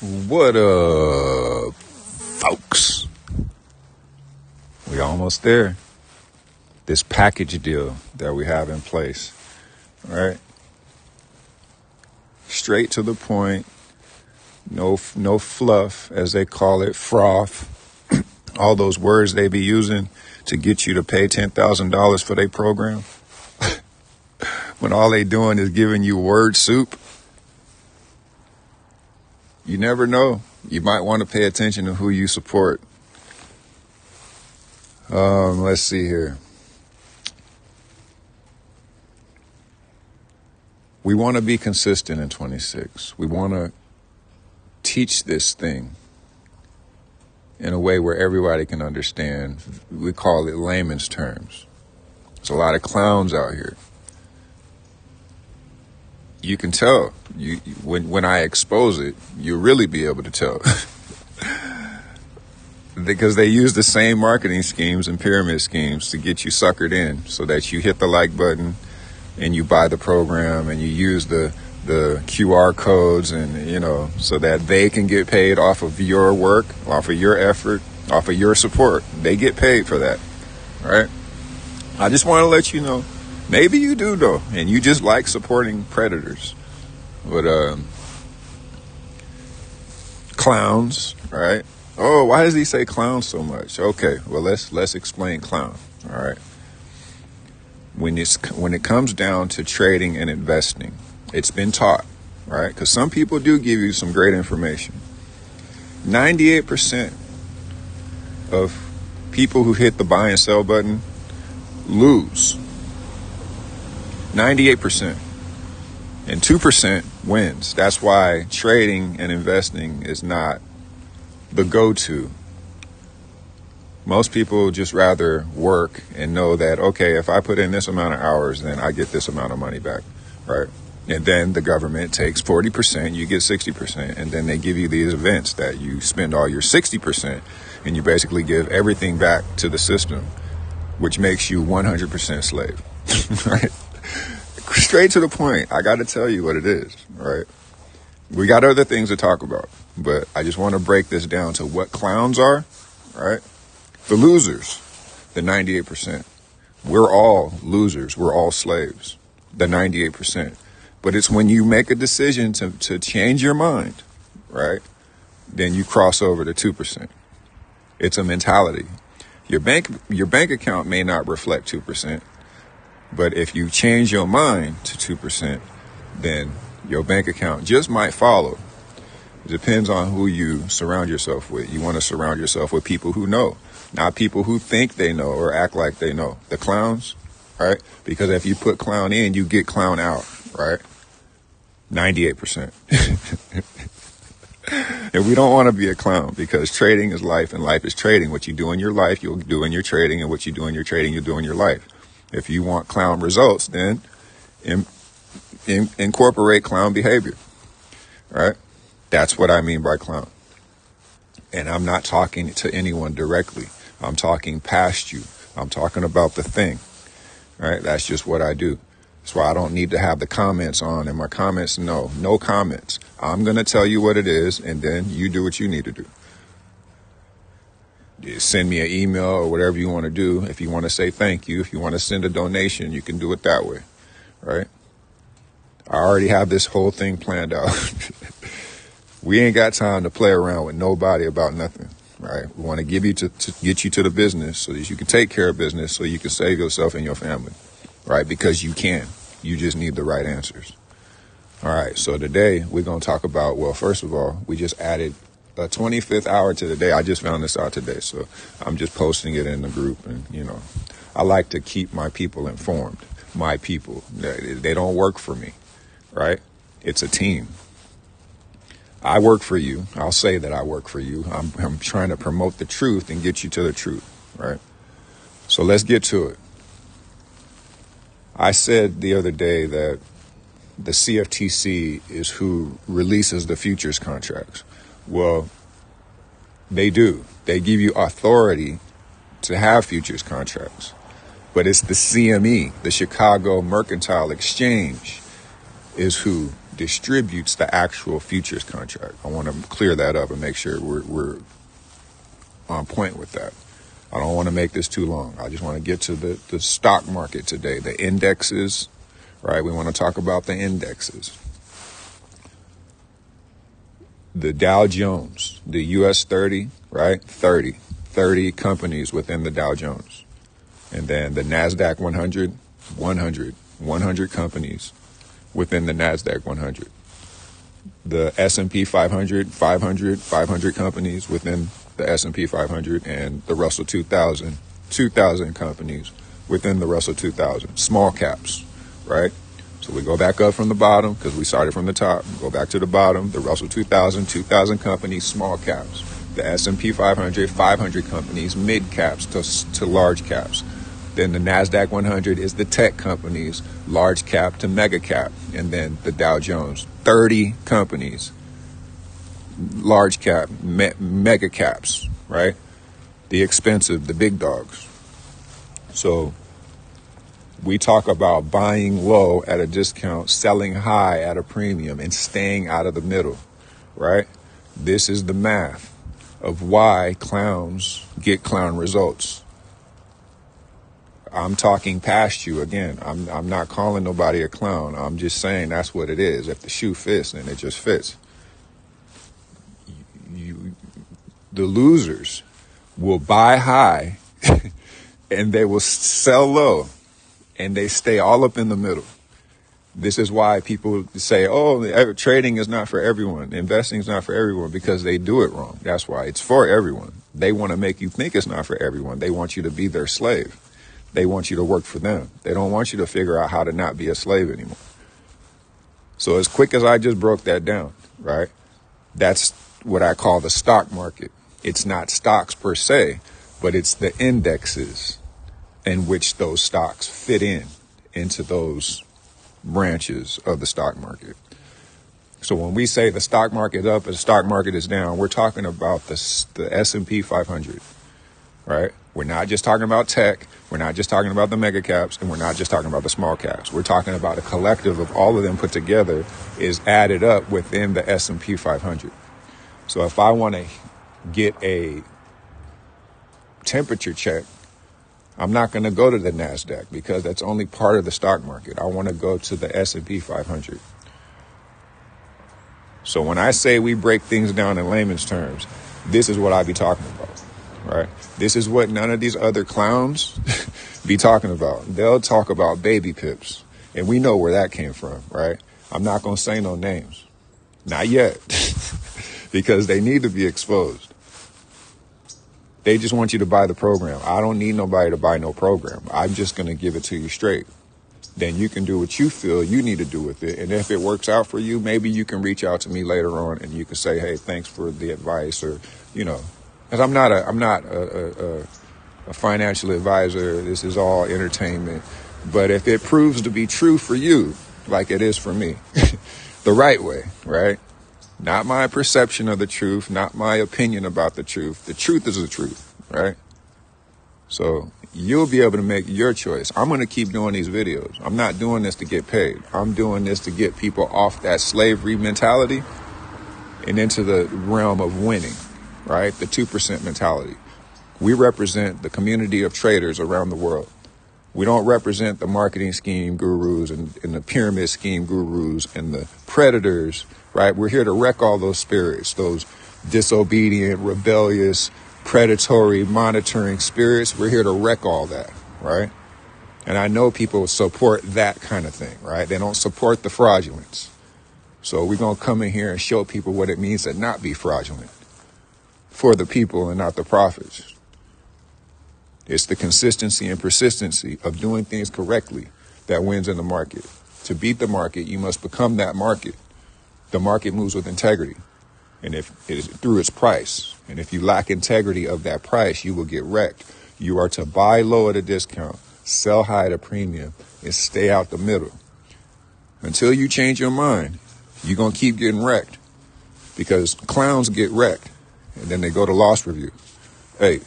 What up, folks? We almost there. This package deal that we have in place, right? Straight to the point, no fluff, as they call it, froth. All those words they be using to get you to pay $10,000 for their program, when all they doing is giving you word soup. You never know. You might want to pay attention to who you support. Let's see here. We want to be consistent in 26. We want to teach this thing in a way where everybody can understand. We call it layman's terms. There's a lot of clowns out here. You can tell when I expose it, you'll really be able to tell. Because they use the same marketing schemes and pyramid schemes to get you suckered in so that you hit the like button and you buy the program and you use the QR codes and, so that they can get paid off of your work, off of your effort, off of your support. They get paid for that, right? I just want to let you know. Maybe you do, though, and you just like supporting predators. But, clowns, right? Oh, why does he say clown so much? Okay, well, let's explain clown, all right? When it comes down to trading and investing, it's been taught, right? Because some people do give you some great information. 98% of people who hit the buy and sell button lose. 98%. And 2% wins. That's why trading and investing is not the go-to. Most people just rather work and know that, okay, if I put in this amount of hours, then I get this amount of money back, right? And then the government takes 40%, you get 60%, and then they give you these events that you spend all your 60%, and you basically give everything back to the system, which makes you 100% slave, right? Straight to the point. I got to tell you what it is, right? We got other things to talk about, but I just want to break this down to what clowns are, right? The losers, the 98%. We're all losers. We're all slaves, the 98%. But it's when you make a decision to change your mind, right? Then you cross over to 2%. It's a mentality. Your bank account may not reflect 2%. But if you change your mind to 2%, then your bank account just might follow. It depends on who you surround yourself with. You want to surround yourself with people who know, not people who think they know or act like they know. The clowns, right? Because if you put clown in, you get clown out, right? 98%. And we don't want to be a clown, because trading is life and life is trading. What you do in your life, you'll do in your trading, and what you do in your trading, you'll do in your life. If you want clown results, then incorporate clown behavior, right? That's what I mean by clown. And I'm not talking to anyone directly. I'm talking past you. I'm talking about the thing, right? That's just what I do. That's why I don't need to have the comments on. And my comments, no comments. I'm going to tell you what it is, and then you do what you need to do. Send me an email or whatever you want to do. If you want to say thank you, if you want to send a donation, you can do it that way, right? I already have this whole thing planned out. We ain't got time to play around with nobody about nothing, right? We want to give you to get you to the business so that you can take care of business, so you can save yourself and your family, right? Because you can. You just need the right answers. All right, so today we're going to talk about, well, first of all, we just added a 25th hour to the day. I just found this out today, so I'm just posting it in the group. And, I like to keep my people informed. My people, they don't work for me, right? It's a team. I work for you. I'll say that I work for you. I'm trying to promote the truth and get you to the truth, right? So let's get to it. I said the other day that the CFTC is who releases the futures contracts. Well, they do. They give you authority to have futures contracts. But it's the CME, the Chicago Mercantile Exchange, is who distributes the actual futures contract. I want to clear that up and make sure we're on point with that. I don't want to make this too long. I just want to get to the stock market today, the indexes, right? We want to talk about the indexes. The Dow Jones, the US30, right? 30 companies within the Dow Jones. And then the NASDAQ 100, 100 companies within the NASDAQ 100. The S&P 500, 500 companies within the S&P 500, and the Russell 2000, 2,000 companies within the Russell 2000. Small caps, right? So we go back up from the bottom because we started from the top. Go back to the bottom. The Russell 2000, 2,000 companies, small caps. The S&P 500, 500 companies, mid caps to large caps. Then the NASDAQ 100 is the tech companies, large cap to mega cap. And then the Dow Jones, 30 companies, large cap, mega caps, right? The expensive, the big dogs. So we talk about buying low at a discount, selling high at a premium, and staying out of the middle, right? This is the math of why clowns get clown results. I'm talking past you again. I'm not calling nobody a clown. I'm just saying that's what it is. If the shoe fits, then it just fits. The losers will buy high and they will sell low, and they stay all up in the middle. This is why people say, oh, trading is not for everyone. Investing is not for everyone, because they do it wrong. That's why it's for everyone. They want to make you think it's not for everyone. They want you to be their slave. They want you to work for them. They don't want you to figure out how to not be a slave anymore. So as quick as I just broke that down, right? That's what I call the stock market. It's not stocks per se, but it's the indexes in which those stocks fit into those branches of the stock market. So when we say the stock market is up and the stock market is down, we're talking about the S&P 500, right? We're not just talking about tech. We're not just talking about the mega caps, and we're not just talking about the small caps. We're talking about a collective of all of them put together is added up within the S&P 500. So if I want to get a temperature check, I'm not going to go to the NASDAQ because that's only part of the stock market. I want to go to the S&P 500. So when I say we break things down in layman's terms, this is what I be talking about, right? This is what none of these other clowns be talking about. They'll talk about baby pips, and we know where that came from, right? I'm not going to say no names. Not yet, because they need to be exposed. They just want you to buy the program. I don't need nobody to buy no program. I'm just going to give it to you straight. Then you can do what you feel you need to do with it. And if it works out for you, maybe you can reach out to me later on and you can say, hey, thanks for the advice, or, because I'm not a financial advisor. This is all entertainment. But if it proves to be true for you, like it is for me, the right way, right? Not my perception of the truth, not my opinion about the truth. The truth is the truth, right? So you'll be able to make your choice. I'm going to keep doing these videos. I'm not doing this to get paid. I'm doing this to get people off that slavery mentality and into the realm of winning, right? The 2% mentality. We represent the community of traders around the world. We don't represent the marketing scheme gurus and the pyramid scheme gurus and the predators, right? We're here to wreck all those spirits, those disobedient, rebellious, predatory, monitoring spirits. We're here to wreck all that, right? And I know people support that kind of thing, right? They don't support the fraudulence. So we're going to come in here and show people what it means to not be fraudulent for the people and not the profits. It's the consistency and persistency of doing things correctly that wins in the market. To beat the market, you must become that market. The market moves with integrity, and if it is through its price. And if you lack integrity of that price, you will get wrecked. You are to buy low at a discount, sell high at a premium, and stay out the middle. Until you change your mind, you're going to keep getting wrecked, because clowns get wrecked, and then they go to loss review. Hey,